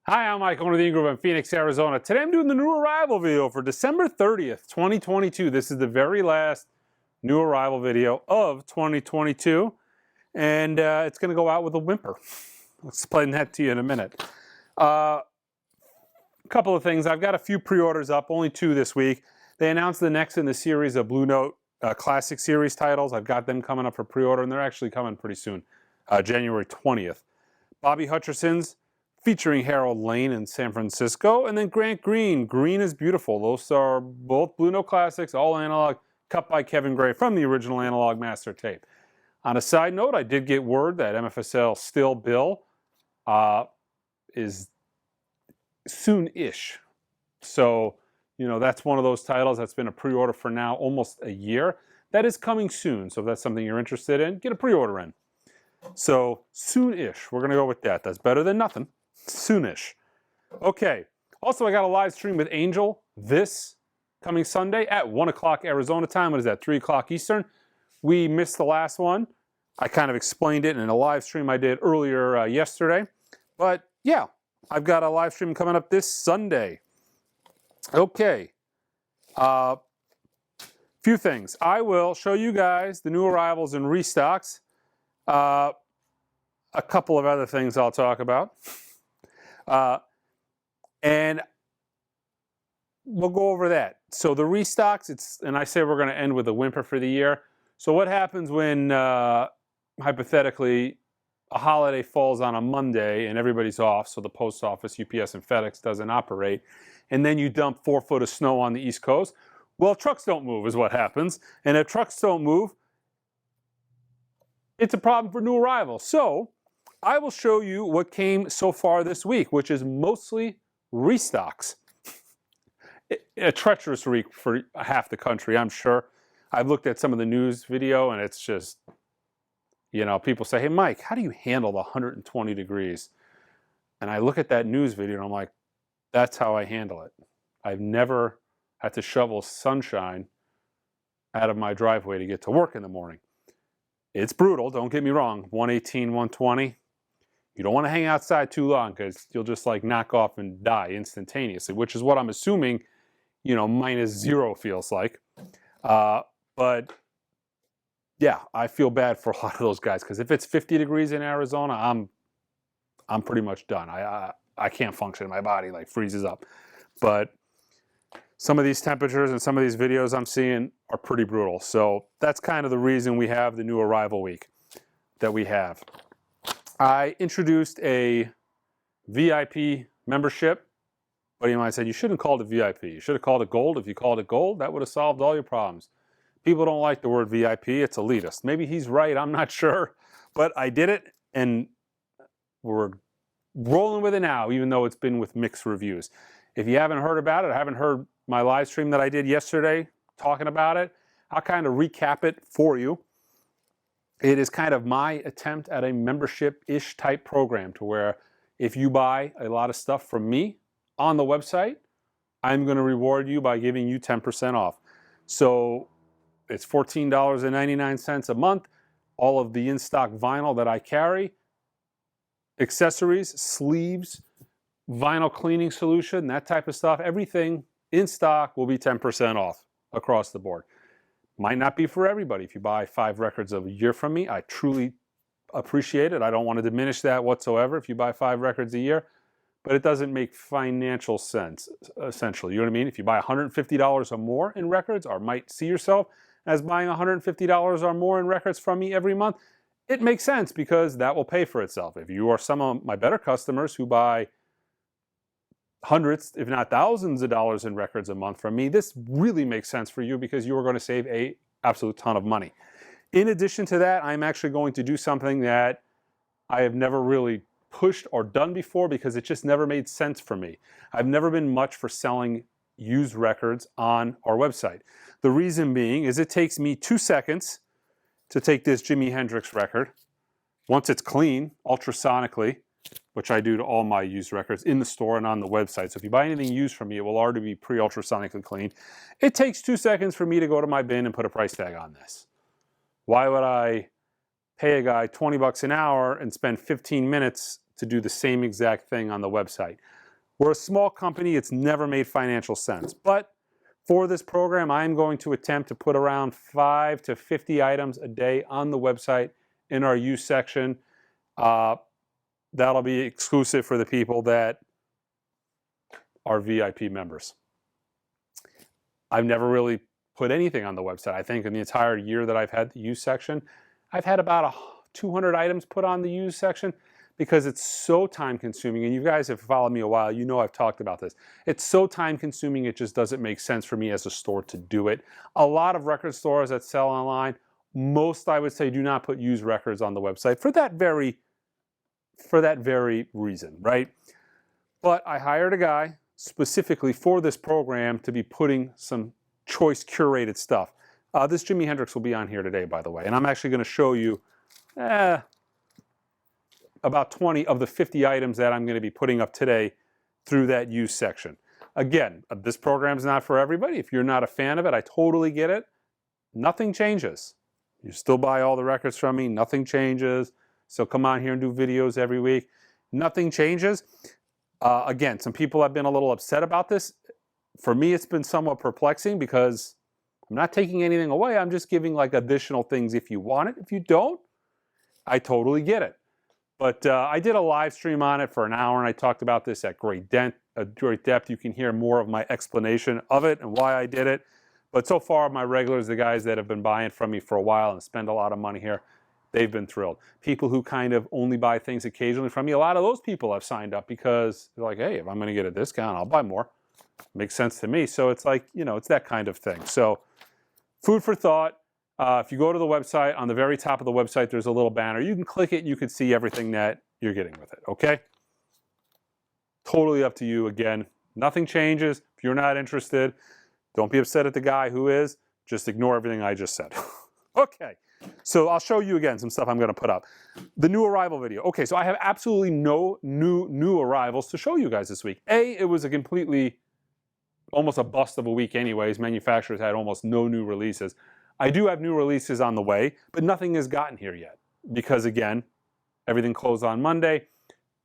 Hi, I'm Mike, owner of the Inn Group in Phoenix, Arizona. Today I'm doing the new arrival video for December 30th, 2022. This is the very last new arrival video of 2022, and it's going to go out with a whimper. I'll explain that to you in a minute. A couple of things. I've got a few pre-orders up, only 2 this week. They announced the next in the series of Blue Note Classic Series titles. I've got them coming up for pre-order, and they're actually coming pretty soon, January 20th. Bobby Hutcherson's featuring Harold Lane in San Francisco, and then Grant Green. Green is Beautiful. Those are both Blue Note Classics, all analog, cut by Kevin Gray from the original analog master tape. On a side note, I did get word that MFSL Still Bill is soon-ish. So, you know, that's one of those titles that's been a pre-order for now almost a year. That is coming soon, so if that's something you're interested in, get a pre-order in. So, soon-ish. We're going to go with that. That's better than nothing. Soonish. Okay. Also, I got a live stream with Angel this coming Sunday at 1 o'clock Arizona time. What is that? 3 o'clock Eastern. We missed the last one. I kind of explained it in a live stream I did earlier yesterday. But yeah, I've got a live stream coming up this Sunday. Okay. Few things. I will show you guys the new arrivals and restocks. A couple of other things I'll talk about. And we'll go over that. So the restocks, and I say we're going to end with a whimper for the year. So what happens when, hypothetically, a holiday falls on a Monday and everybody's off, so the post office, UPS, and FedEx doesn't operate, and then you dump 4 foot of snow on the East Coast? Well, trucks don't move is what happens. And if trucks don't move, it's a problem for new arrivals. So I will show you what came so far this week, which is mostly restocks. A treacherous week for half the country, I'm sure. I've looked at some of the news video, and it's just, you know, people say, hey, Mike, how do you handle the 120 degrees? And I look at that news video, and I'm like, that's how I handle it. I've never had to shovel sunshine out of my driveway to get to work in the morning. It's brutal, don't get me wrong. 118, 120. You don't want to hang outside too long because you'll just like knock off and die instantaneously, which is what I'm assuming, you know, -0 feels like. But yeah, I feel bad for a lot of those guys because if it's 50 degrees in Arizona, I'm pretty much done. I can't function. My body like freezes up. But some of these temperatures and some of these videos I'm seeing are pretty brutal. So that's kind of the reason we have the new arrival week that we have. I introduced a VIP membership. Buddy of mine said, you shouldn't call it VIP. You should have called it gold. If you called it gold, that would have solved all your problems. People don't like the word VIP. It's elitist. Maybe he's right. I'm not sure. But I did it, and we're rolling with it now, even though it's been with mixed reviews. If you haven't heard about it, I haven't heard my live stream that I did yesterday talking about it, I'll kind of recap it for you. It is kind of my attempt at a membership-ish type program to where if you buy a lot of stuff from me on the website, I'm going to reward you by giving you 10% off. So it's $14.99 a month. All of the in-stock vinyl that I carry, accessories, sleeves, vinyl cleaning solution, that type of stuff, everything in stock will be 10% off across the board. Might not be for everybody. If you buy 5 records a year from me, I truly appreciate it. I don't want to diminish that whatsoever if you buy 5 records a year, but it doesn't make financial sense, essentially. You know what I mean? If you buy $150 or more in records, or might see yourself as buying $150 or more in records from me every month, it makes sense because that will pay for itself. If you are some of my better customers who buy hundreds, if not thousands of dollars in records a month from me, this really makes sense for you because you are going to save an absolute ton of money. In addition to that, I'm actually going to do something that I have never really pushed or done before because it just never made sense for me. I've never been much for selling used records on our website. The reason being is it takes me 2 seconds to take this Jimi Hendrix record. Once it's clean, ultrasonically, which I do to all my used records in the store and on the website. So if you buy anything used from me, it will already be pre-ultrasonically cleaned. It takes 2 seconds for me to go to my bin and put a price tag on this. Why would I pay a guy $20 an hour and spend 15 minutes to do the same exact thing on the website. We're a small company. It's never made financial sense. But for this program, I'm going to attempt to put around 5 to 50 items a day on the website in our use section. That'll be exclusive for the people that are VIP members. I've never really put anything on the website. I think in the entire year that I've had the use section, I've had about 200 items put on the use section because it's so time consuming. And you guys have followed me a while, you know I've talked about this. It's so time consuming, it just doesn't make sense for me as a store to do it. A lot of record stores that sell online, most I would say do not put used records on the website for that very reason, right? But I hired a guy specifically for this program to be putting some choice curated stuff. This Jimi Hendrix will be on here today, by the way, and I'm actually going to show you about 20 of the 50 items that I'm going to be putting up today through that use section. Again, this program is not for everybody. If you're not a fan of it, I totally get it. Nothing changes. You still buy all the records from me. Nothing changes. So come on here and do videos every week. Nothing changes. Again, some people have been a little upset about this. For me, it's been somewhat perplexing because I'm not taking anything away. I'm just giving like additional things if you want it. If you don't, I totally get it. But I did a live stream on it for an hour, and I talked about this at great depth. You can hear more of my explanation of it and why I did it. But so far, my regulars, the guys that have been buying from me for a while and spend a lot of money here, they've been thrilled. People who kind of only buy things occasionally from me, a lot of those people have signed up because they're like, hey, if I'm going to get a discount, I'll buy more. Makes sense to me. So it's like, you know, it's that kind of thing. So food for thought. If you go to the website, on the very top of the website, there's a little banner. You can click it and you can see everything that you're getting with it, okay? Totally up to you. Again, nothing changes. If you're not interested, don't be upset at the guy who is. Just ignore everything I just said. Okay, so I'll show you again some stuff I'm going to put up. The new arrival video. Okay, so I have absolutely no new arrivals to show you guys this week. It was a completely, almost a bust of a week anyways. Manufacturers had almost no new releases. I do have new releases on the way, but nothing has gotten here yet because, again, everything closed on Monday,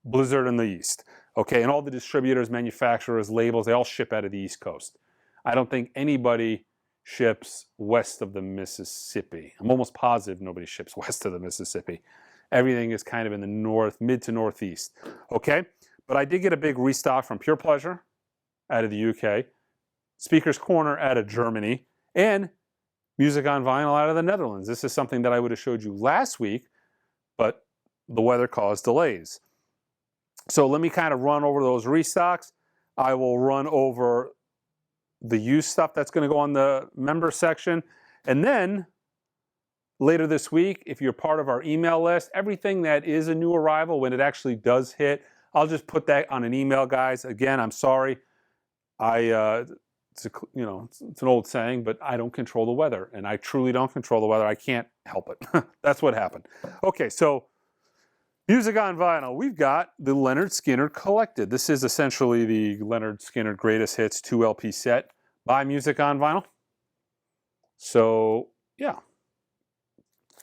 blizzard in the East. Okay, and all the distributors, manufacturers, labels, they all ship out of the East Coast. I don't think anybody ships west of the Mississippi. I'm almost positive nobody ships west of the Mississippi. Everything is kind of in the north, mid to northeast. Okay, but I did get a big restock from Pure Pleasure out of the UK, Speaker's Corner out of Germany, and Music on Vinyl out of the Netherlands. This is something that I would have showed you last week, but the weather caused delays. So let me kind of run over those restocks. I will run over the used stuff that's going to go on the member section. And then later this week, if you're part of our email list, everything that is a new arrival, when it actually does hit, I'll just put that on an email, guys. Again, I'm sorry. It's an old saying, but I don't control the weather, and I truly don't control the weather. I can't help it. That's what happened. Okay, so Music on Vinyl. We've got the Leonard Skinner Collected. This is essentially the Leonard Skinner Greatest Hits 2 LP set by Music on Vinyl. So, yeah.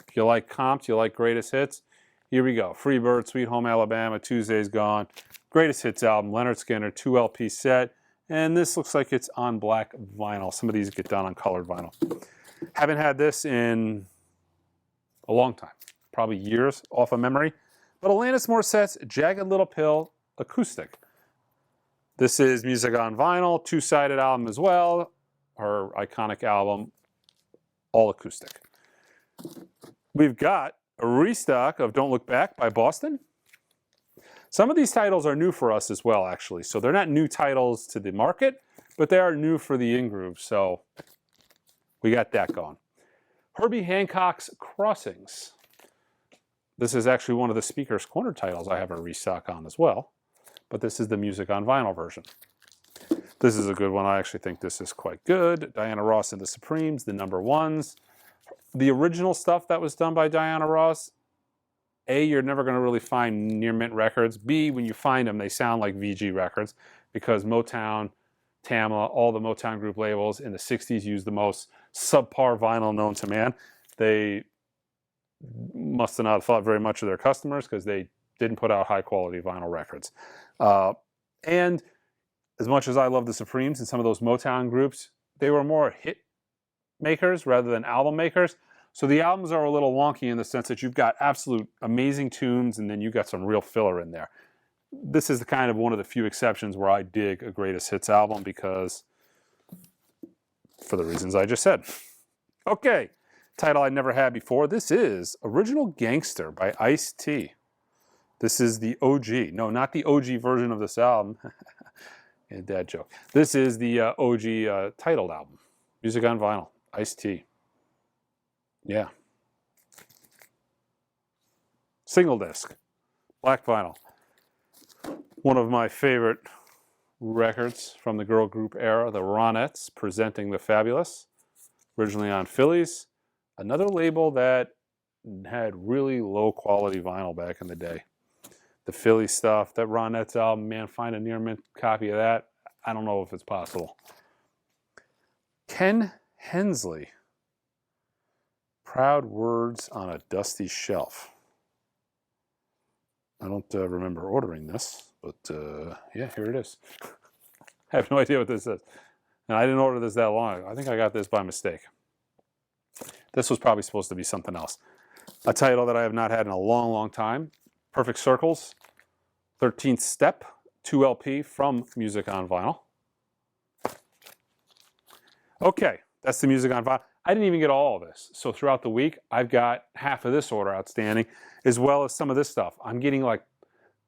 If you like comps, you like greatest hits, here we go. Free Bird, Sweet Home Alabama, Tuesday's Gone. Greatest Hits album, Leonard Skinner, 2 LP set. And this looks like it's on black vinyl. Some of these get done on colored vinyl. Haven't had this in a long time, probably years off of memory. But Alanis Morissette's Jagged Little Pill acoustic. This is Music on Vinyl, two-sided album as well. Her iconic album, all acoustic. We've got a restock of Don't Look Back by Boston. Some of these titles are new for us as well, actually. So they're not new titles to the market, but they are new for the in-groove. So we got that going. Herbie Hancock's Crossings. This is actually one of the Speaker's Corner titles I have a restock on as well. But this is the Music on Vinyl version. This is a good one. I actually think this is quite good. Diana Ross and the Supremes, the number ones. The original stuff that was done by Diana Ross, A, you're never going to really find near mint records. B, when you find them, they sound like VG records because Motown, Tamla, all the Motown group labels in the 60s used the most subpar vinyl known to man. They must have not thought very much of their customers because they didn't put out high quality vinyl records. And as much as I love the Supremes and some of those Motown groups, they were more hit makers rather than album makers. So the albums are a little wonky in the sense that you've got absolute amazing tunes and then you've got some real filler in there. This is the kind of one of the few exceptions where I dig a greatest hits album because for the reasons I just said. Okay, title I never had before. This is Original Gangster by Ice-T. This is the OG. No, not the OG version of this album. Yeah, dad joke. This is the OG titled album. Music on vinyl. Ice-T. Yeah. Single disc. Black vinyl. One of my favorite records from the girl group era, the Ronettes, presenting The Fabulous. Originally on Phillies. Another label that had really low quality vinyl back in the day. The Philly stuff, that Ronettes album, man, find a near mint copy of that. I don't know if it's possible. Ken Hensley. Proud Words on a Dusty Shelf. I don't remember ordering this, but yeah, here it is. I have no idea what this is. And I didn't order this that long ago. I think I got this by mistake. This was probably supposed to be something else. A title that I have not had in a long, long time. Perfect Circles, 13th Step, 2 LP from Music on Vinyl. Okay, that's the Music on Vinyl. I didn't even get all of this. So throughout the week, I've got half of this order outstanding, as well as some of this stuff. I'm getting like,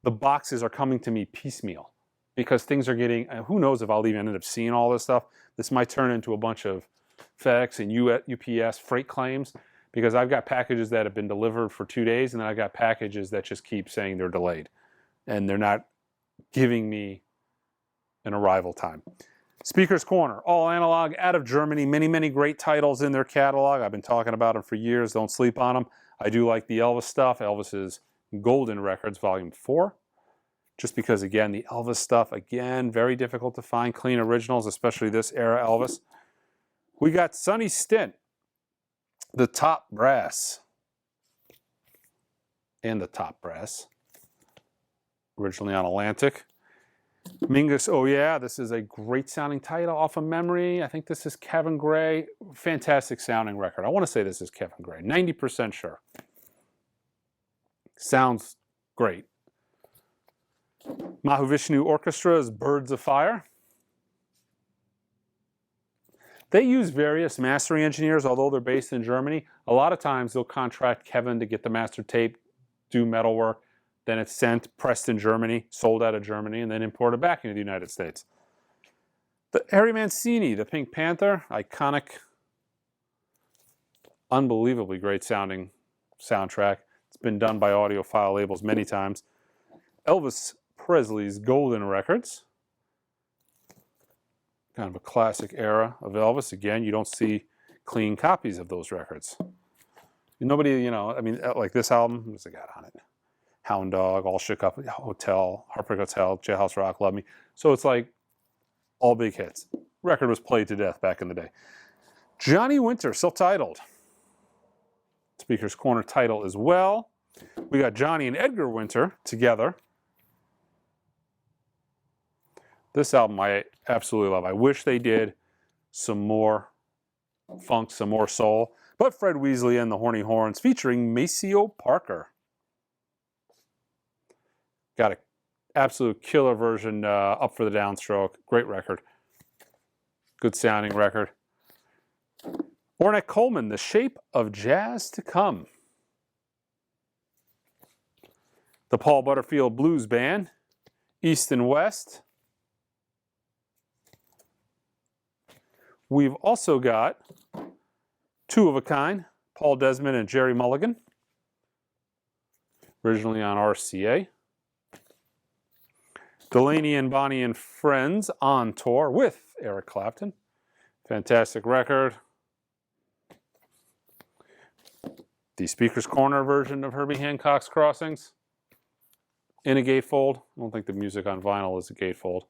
the boxes are coming to me piecemeal because things are getting, who knows if I'll even end up seeing all this stuff. This might turn into a bunch of FedEx and UPS freight claims because I've got packages that have been delivered for 2 days and then I've got packages that just keep saying they're delayed and they're not giving me an arrival time. Speaker's Corner, all analog, out of Germany. Many, many great titles in their catalog. I've been talking about them for years. Don't sleep on them. I do like the Elvis stuff. Elvis's Golden Records, Volume 4. Just because, again, the Elvis stuff, again, very difficult to find clean originals, especially this era Elvis. We got Sonny Stint, the Top Brass. And the Top Brass. Originally on Atlantic. Mingus, oh yeah, this is a great sounding title off of memory. I think this is Kevin Gray. Fantastic sounding record. I want to say this is Kevin Gray. 90% sure. Sounds great. Mahavishnu Orchestra's Birds of Fire. They use various mastering engineers, although they're based in Germany. A lot of times they'll contract Kevin to get the master tape, do metal work. Then it's sent, pressed in Germany, sold out of Germany, and then imported back into the United States. The Harry Mancini, the Pink Panther, iconic, unbelievably great sounding soundtrack. It's been done by audiophile labels many times. Elvis Presley's Golden Records. Kind of a classic era of Elvis. Again, you don't see clean copies of those records. Nobody, you know, I mean, like this album, what's it got on it? Hound Dog, All Shook Up, Hotel, Heartbreak Hotel, Jailhouse Rock, Love Me. So it's like all big hits. Record was played to death back in the day. Johnny Winter, self-titled. Speaker's Corner title as well. We got Johnny and Edgar Winter together. This album I absolutely love. I wish they did some more funk, some more soul. But Fred Weasley and the Horny Horns featuring Maceo Parker. Got an absolute killer version up for the downstroke. Great record. Good sounding record. Ornette Coleman, The Shape of Jazz to Come. The Paul Butterfield Blues Band, East and West. We've also got Two of a Kind, Paul Desmond and Jerry Mulligan. Originally on RCA. Delaney and Bonnie and Friends on tour with Eric Clapton. Fantastic record. The Speaker's Corner version of Herbie Hancock's Crossings. In a gatefold. I don't think the Music on Vinyl is a gatefold.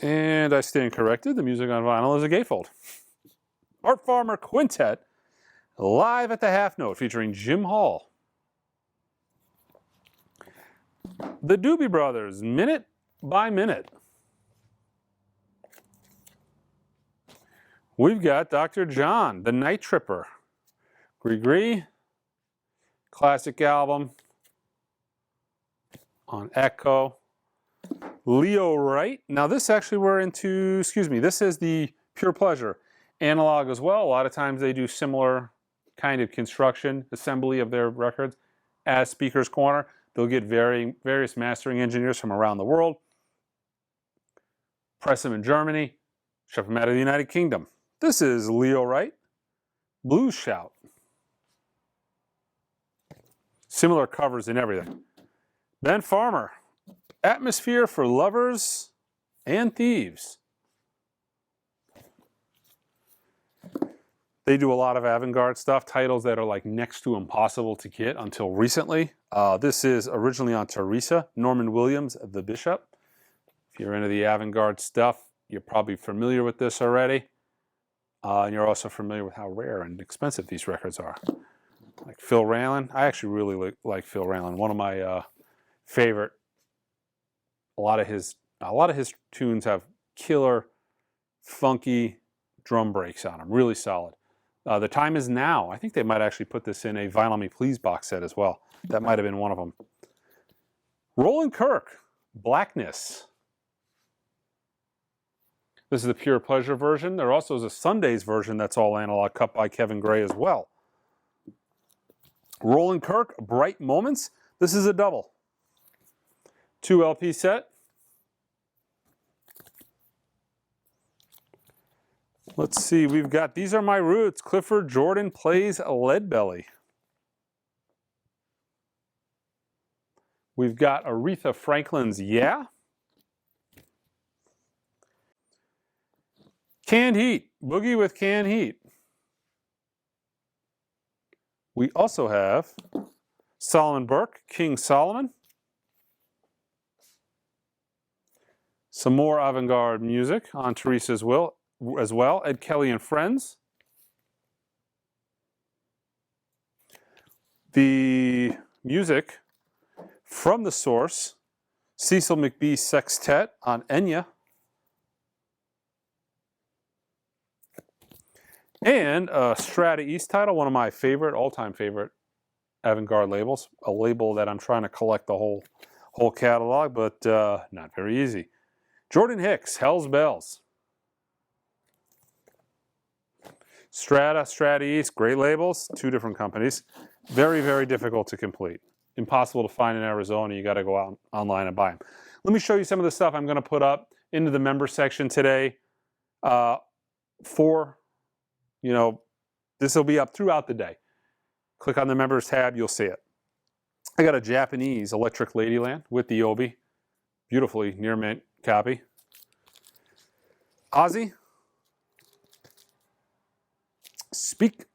And I stand corrected. The Music on Vinyl is a gatefold. Art Farmer Quintet, live at the Half Note, featuring Jim Hall. The Doobie Brothers, Minute by Minute. We've got Dr. John, The Night Tripper. Gree, classic album on Echo. Leo Wright. Now this actually we're into, this is the Pure Pleasure analog as well. A lot of times they do similar kind of construction, assembly of their records as Speaker's Corner. They'll get various mastering engineers from around the world, press them in Germany, ship them out of the United Kingdom. This is Leo Wright, Blues Shout. Similar covers and everything. Ben Farmer, Atmosphere for Lovers and Thieves. They do a lot of avant-garde stuff, titles that are like next to impossible to get until recently. This is originally on Teresa, Norman Williams, The Bishop. If you're into the avant-garde stuff, you're probably familiar with this already. And you're also familiar with how rare and expensive these records are. Like Phil Raylan. I actually really like Phil Raylan. One of my favorite. A lot of his tunes have killer, funky drum breaks on them. Really solid. The Time Is Now. I think they might actually put this in a Vinyl Me Please box set as well. That might have been one of them. Roland Kirk, Blackness. This is the Pure Pleasure version. There also is a Sundays version that's all analog, cut by Kevin Gray as well. Roland Kirk, Bright Moments. This is a double. 2 LP set. Let's see, we've got These Are My Roots. Clifford Jordan Plays Leadbelly. We've got Aretha Franklin's Yeah. Canned Heat, Boogie with Canned Heat. We also have Solomon Burke, King Solomon. Some more avant-garde music on Teresa's will as well. Ed Kelly and Friends. The music from the source, Cecil McBee Sextet on Enya. And a Strata East title, one of my favorite, all-time favorite avant-garde labels. A label that I'm trying to collect the whole catalog, but not very easy. Jordan Hicks, Hell's Bells. Strata East, great labels, 2 different companies. Very, very difficult to complete. Impossible to find in Arizona. You got to go out online and buy them. Let me show you some of the stuff I'm going to put up into the member section today. This will be up throughout the day. Click on the members tab, you'll see it. I got a Japanese Electric Ladyland with the Obi. Beautifully near mint copy. Ozzy. Speak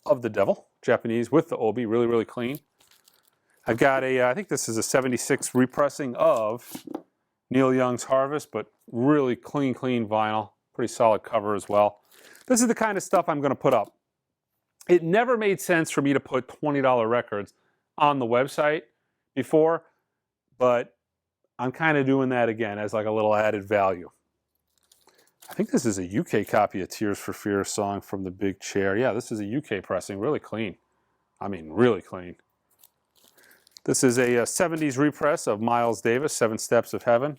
of the Devil, Japanese with the Obi, really, really clean. I've got I think this is a 76 repressing of Neil Young's Harvest, but really clean vinyl. Pretty solid cover as well. This is the kind of stuff I'm going to put up. It never made sense for me to put $20 records on the website before, but I'm kind of doing that again as like a little added value. I think this is a UK copy of Tears for Fears song from The Big Chair. Yeah, this is a UK pressing, really clean. I mean, really clean. This is a 70s repress of Miles Davis, 7 Steps of Heaven.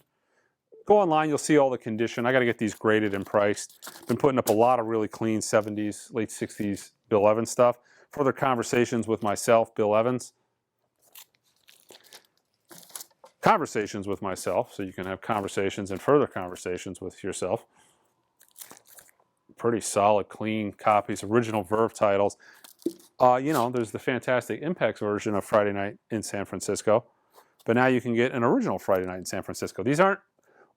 Go online, you'll see all the condition. I got to get these graded and priced. Been putting up a lot of really clean 70s, late 60s Bill Evans stuff. Further conversations with myself, Bill Evans. Conversations with myself, so you can have conversations and further conversations with yourself. Pretty solid, clean copies, original Verve titles. There's the fantastic Impex version of Friday Night in San Francisco, but now you can get an original Friday Night in San Francisco. These aren't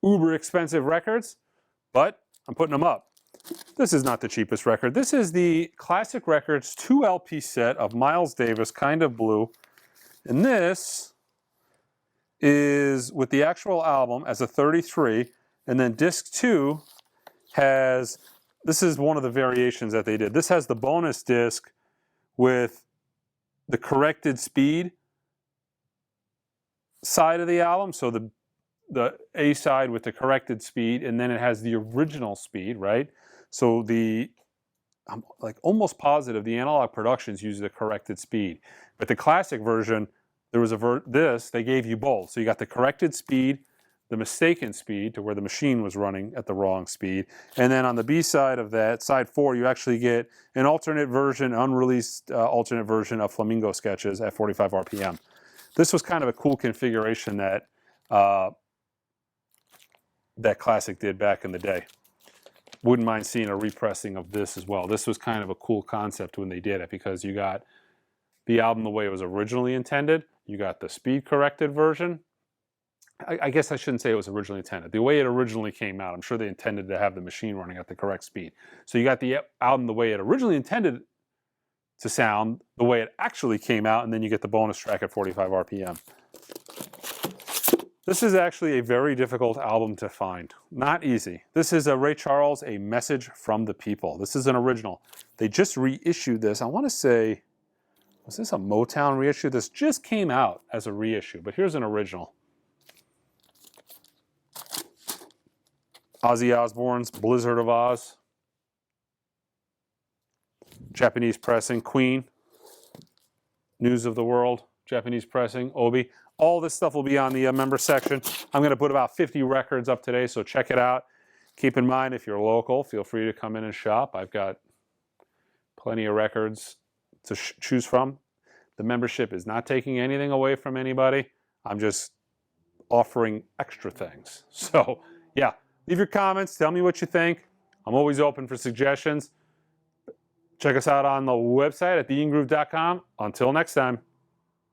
uber expensive records, but I'm putting them up. This is not the cheapest record. This is the Classic Records 2 LP set of Miles Davis, Kind of Blue, and this is with the actual album as a 33, and then disc 2 has, this is one of the variations that they did. This has the bonus disc with the corrected speed side of the album, so the A side with the corrected speed, and then it has the original speed, right? So I'm like almost positive the Analog Productions used the corrected speed, but the classic version, there was they gave you both. So you got the corrected speed, the mistaken speed to where the machine was running at the wrong speed, and then on the B side of that, side 4, you actually get an alternate version, unreleased alternate version of Flamingo Sketches at 45 RPM. This was kind of a cool configuration that that Classic did back in the day. Wouldn't mind seeing a repressing of this as well. This was kind of a cool concept when they did it, because you got the album the way it was originally intended. You got the speed corrected version. I guess I shouldn't say it was originally intended. The way it originally came out, I'm sure they intended to have the machine running at the correct speed. So you got the album the way it originally intended to sound, the way it actually came out, and then you get the bonus track at 45 RPM. This is actually a very difficult album to find. Not easy. This is a Ray Charles, A Message from the People. This is an original. They just reissued this. I want to say, was this a Motown reissue? This just came out as a reissue, but here's an original. Ozzy Osbourne's Blizzard of Oz. Japanese pressing, Queen. News of the World, Japanese pressing, Obi. All this stuff will be on the member section. I'm going to put about 50 records up today, so check it out. Keep in mind, if you're local, feel free to come in and shop. I've got plenty of records to choose from. The membership is not taking anything away from anybody. I'm just offering extra things. So, yeah, leave your comments. Tell me what you think. I'm always open for suggestions. Check us out on the website at theingroove.com. Until next time.